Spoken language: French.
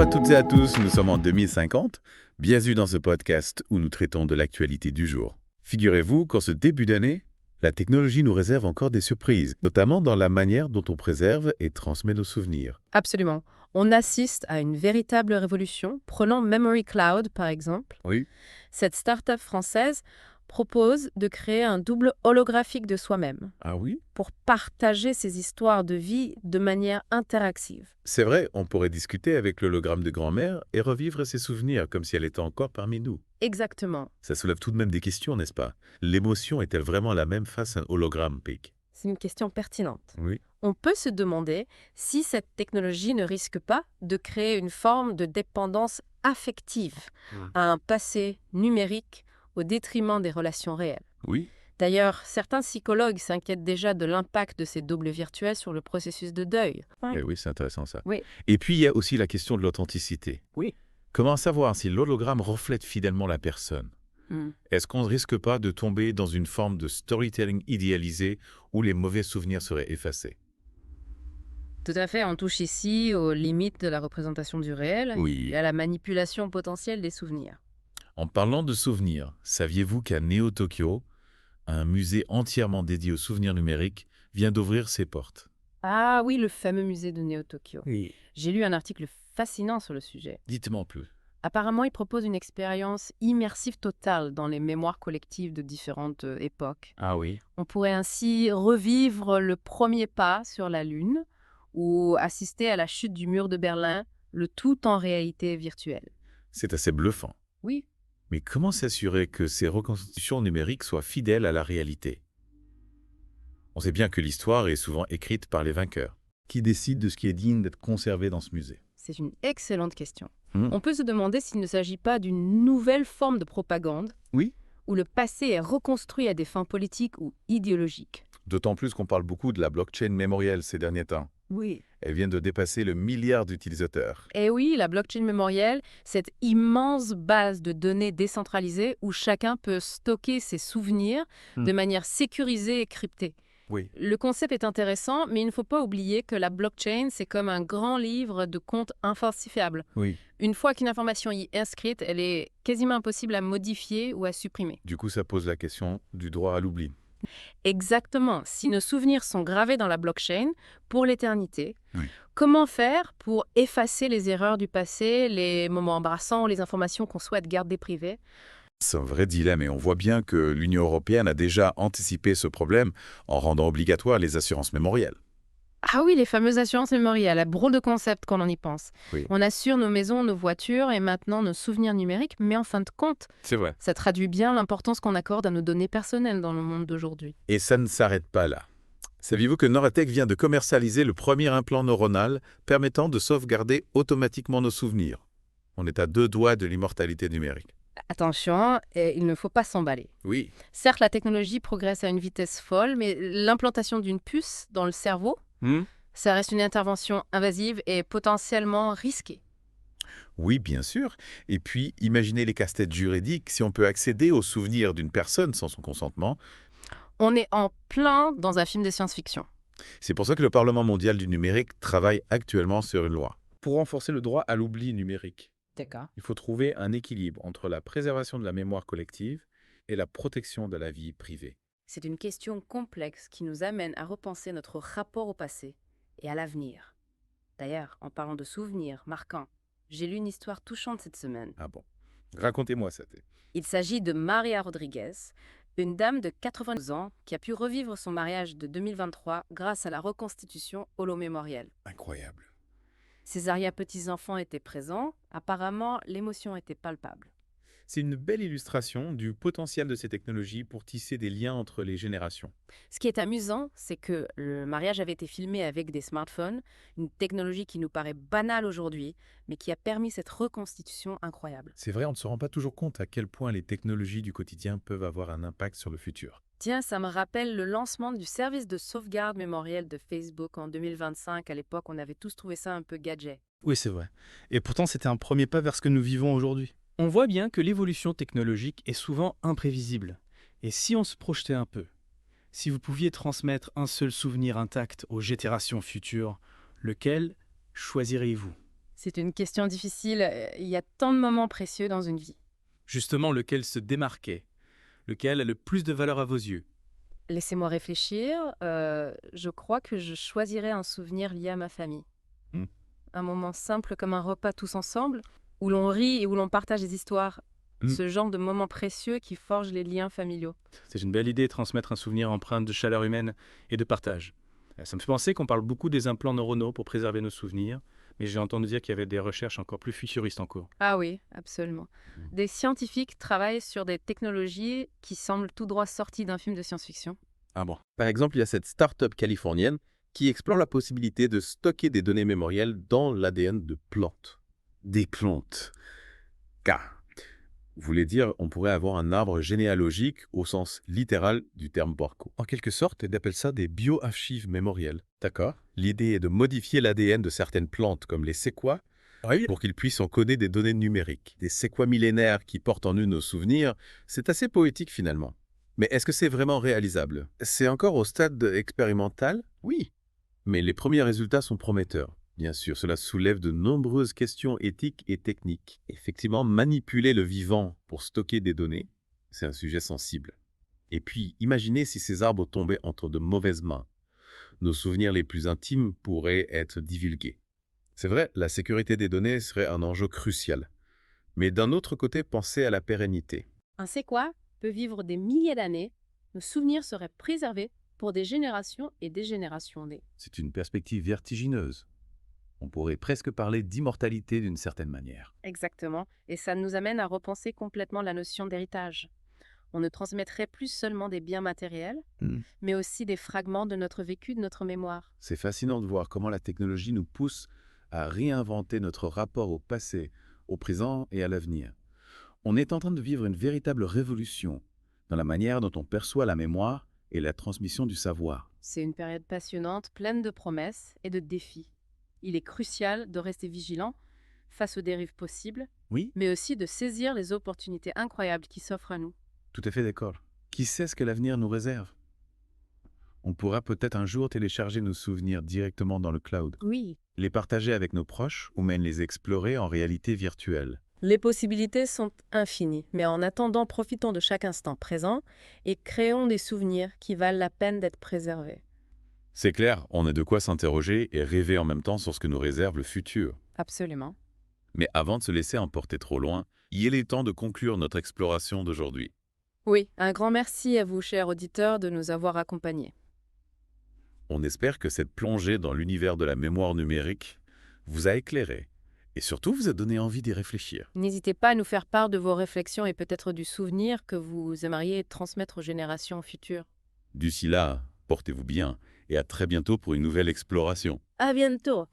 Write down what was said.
à toutes et à tous, nous sommes en 2050. Bienvenue dans ce podcast où nous traitons de l'actualité du jour. Figurez-vous qu'en ce début d'année, la technologie nous réserve encore des surprises, notamment dans la manière dont on préserve et transmet nos souvenirs. Absolument. On assiste à une véritable révolution. Prenons Memory Cloud, par exemple. Oui. Cette start-up française propose de créer un double holographique de soi-même Ah oui? pour partager ses histoires de vie de manière interactive. C'est vrai, on pourrait discuter avec l'hologramme de grand-mère et revivre ses souvenirs comme si elle était encore parmi nous. Exactement. Ça soulève tout de même des questions, n'est-ce pas? L'émotion est-elle vraiment la même face à un hologramme, Pic? C'est une question pertinente. Oui. On peut se demander si cette technologie ne risque pas de créer une forme de dépendance affective à un passé numérique au détriment des relations réelles. Oui. D'ailleurs, certains psychologues s'inquiètent déjà de l'impact de ces doubles virtuels sur le processus de deuil. Eh oui, c'est intéressant ça. Oui. Et puis, il y a aussi la question de l'authenticité. Oui. Comment savoir si l'hologramme reflète fidèlement la personne? Est-ce qu'on ne risque pas de tomber dans une forme de storytelling idéalisé où les mauvais souvenirs seraient effacés? Tout à fait, on touche ici aux limites de la représentation du réel Oui. et à la manipulation potentielle des souvenirs. En parlant de souvenirs, saviez-vous qu'à Neo-Tokyo, un musée entièrement dédié aux souvenirs numériques vient d'ouvrir ses portes? Ah oui, le fameux musée de Neo-Tokyo. Oui. J'ai lu un article fascinant sur le sujet. Dites-moi plus. Apparemment, il propose une expérience immersive totale dans les mémoires collectives de différentes époques. Ah oui. On pourrait ainsi revivre le premier pas sur la Lune ou assister à la chute du mur de Berlin, le tout en réalité virtuelle. C'est assez bluffant. Oui. Mais comment s'assurer que ces reconstitutions numériques soient fidèles à la réalité? On sait bien que l'histoire est souvent écrite par les vainqueurs. Qui décide de ce qui est digne d'être conservé dans ce musée? C'est une excellente question. Hmm. On peut se demander s'il ne s'agit pas d'une nouvelle forme de propagande Oui. où le passé est reconstruit à des fins politiques ou idéologiques. D'autant plus qu'on parle beaucoup de la blockchain mémorielle ces derniers temps. Oui. Elle vient de dépasser le milliard d'utilisateurs. Et oui, la blockchain mémorielle, cette immense base de données décentralisée où chacun peut stocker ses souvenirs de manière sécurisée et cryptée. Oui. Le concept est intéressant, mais il ne faut pas oublier que la blockchain, c'est comme un grand livre de comptes infalsifiables. Oui. Une fois qu'une information y est inscrite, elle est quasiment impossible à modifier ou à supprimer. Du coup, ça pose la question du droit à l'oubli. Exactement. Si nos souvenirs sont gravés dans la blockchain pour l'éternité, Oui. comment faire pour effacer les erreurs du passé, les moments embarrassants ou les informations qu'on souhaite garder privées? C'est un vrai dilemme et on voit bien que l'Union européenne a déjà anticipé ce problème en rendant obligatoire les assurances mémorielles. Ah oui, les fameuses assurances mémorielles, la drôle de concept quand on y pense. Oui. On assure nos maisons, nos voitures et maintenant nos souvenirs numériques, mais en fin de compte, C'est vrai. ça traduit bien l'importance qu'on accorde à nos données personnelles dans le monde d'aujourd'hui. Et ça ne s'arrête pas là. Saviez-vous que Noratec vient de commercialiser le premier implant neuronal permettant de sauvegarder automatiquement nos souvenirs? On est à 2 doigts de l'immortalité numérique. Attention, il ne faut pas s'emballer. Oui. Certes, la technologie progresse à une vitesse folle, mais l'implantation d'une puce dans le cerveau, ça reste une intervention invasive et potentiellement risquée. Oui, bien sûr. Et puis, imaginez les casse-têtes juridiques. Si on peut accéder aux souvenirs d'une personne sans son consentement, On est en plein dans un film de science-fiction. c'est pour ça que le Parlement mondial du numérique travaille actuellement sur une loi. Pour renforcer le droit à l'oubli numérique, D'accord. il faut trouver un équilibre entre la préservation de la mémoire collective et la protection de la vie privée. C'est une question complexe qui nous amène à repenser notre rapport au passé et à l'avenir. D'ailleurs, en parlant de souvenirs marquants, j'ai lu une histoire touchante cette semaine. Ah bon? Racontez-moi ça. Il s'agit de Maria Rodriguez, une dame de 92 ans qui a pu revivre son mariage de 2023 grâce à la reconstitution holomémorielle. Incroyable. Ses arrière-petits-enfants étaient présents. Apparemment, l'émotion était palpable. C'est une belle illustration du potentiel de ces technologies pour tisser des liens entre les générations. Ce qui est amusant, c'est que le mariage avait été filmé avec des smartphones, une technologie qui nous paraît banale aujourd'hui, mais qui a permis cette reconstitution incroyable. C'est vrai, on ne se rend pas toujours compte à quel point les technologies du quotidien peuvent avoir un impact sur le futur. Tiens, ça me rappelle le lancement du service de sauvegarde mémorielle de Facebook en 2025. À l'époque, on avait tous trouvé ça un peu gadget. Oui, c'est vrai. Et pourtant, c'était un premier pas vers ce que nous vivons aujourd'hui. On voit bien que l'évolution technologique est souvent imprévisible. Et si on se projetait un peu, si vous pouviez transmettre un seul souvenir intact aux générations futures, lequel choisiriez-vous ? C'est une question difficile. Il y a tant de moments précieux dans une vie. Justement, lequel se démarquait? Lequel a le plus de valeur à vos yeux? Laissez-moi réfléchir. Je crois que je choisirais un souvenir lié à ma famille. Hmm. Un moment simple comme un repas tous ensemble, où l'on rit et où l'on partage des histoires. Ce genre de moments précieux qui forgent les liens familiaux. C'est une belle idée, transmettre un souvenir empreint de chaleur humaine et de partage. Ça me fait penser qu'on parle beaucoup des implants neuronaux pour préserver nos souvenirs, mais j'ai entendu dire qu'il y avait des recherches encore plus futuristes en cours. Ah oui, absolument. Des scientifiques travaillent sur des technologies qui semblent tout droit sorties d'un film de science-fiction. Ah bon. Par exemple, il y a cette start-up californienne qui explore la possibilité de stocker des données mémorielles dans l'ADN de plantes. Des plantes. Car, vous voulez dire, on pourrait avoir un arbre généalogique au sens littéral du terme porco. En quelque sorte, ils appellent ça des bioarchives mémorielles. D'accord. L'idée est de modifier l'ADN de certaines plantes, comme les séquoias, pour qu'ils puissent encoder des données numériques. Des séquoias millénaires qui portent en eux nos souvenirs, c'est assez poétique finalement. Mais est-ce que c'est vraiment réalisable? C'est encore au stade expérimental? Oui. Mais les premiers résultats sont prometteurs. Bien sûr, cela soulève de nombreuses questions éthiques et techniques. Effectivement, manipuler le vivant pour stocker des données, c'est un sujet sensible. Et puis, imaginez si ces arbres tombaient entre de mauvaises mains. Nos souvenirs les plus intimes pourraient être divulgués. C'est vrai, la sécurité des données serait un enjeu crucial. Mais d'un autre côté, pensez à la pérennité. Un séquoia peut vivre des milliers d'années. Nos souvenirs seraient préservés pour des générations et des générations nées. C'est une perspective vertigineuse. On pourrait presque parler d'immortalité d'une certaine manière. Exactement. Et ça nous amène à repenser complètement la notion d'héritage. On ne transmettrait plus seulement des biens matériels, mais aussi des fragments de notre vécu, de notre mémoire. C'est fascinant de voir comment la technologie nous pousse à réinventer notre rapport au passé, au présent et à l'avenir. On est en train de vivre une véritable révolution dans la manière dont on perçoit la mémoire et la transmission du savoir. C'est une période passionnante, pleine de promesses et de défis. Il est crucial de rester vigilant face aux dérives possibles, Oui, mais aussi de saisir les opportunités incroyables qui s'offrent à nous. tout à fait d'accord. Qui sait ce que l'avenir nous réserve? On pourra peut-être un jour télécharger nos souvenirs directement dans le cloud, Oui. les partager avec nos proches ou même les explorer en réalité virtuelle. Les possibilités sont infinies, mais en attendant, profitons de chaque instant présent et créons des souvenirs qui valent la peine d'être préservés. C'est clair, on a de quoi s'interroger et rêver en même temps sur ce que nous réserve le futur. Absolument. Mais avant de se laisser emporter trop loin, il est temps de conclure notre exploration d'aujourd'hui. Oui, un grand merci à vous, chers auditeurs, de nous avoir accompagnés. On espère que cette plongée dans l'univers de la mémoire numérique vous a éclairé et surtout vous a donné envie d'y réfléchir. N'hésitez pas à nous faire part de vos réflexions et peut-être du souvenir que vous aimeriez transmettre aux générations futures. D'ici là, portez-vous bien et à très bientôt pour une nouvelle exploration. À bientôt!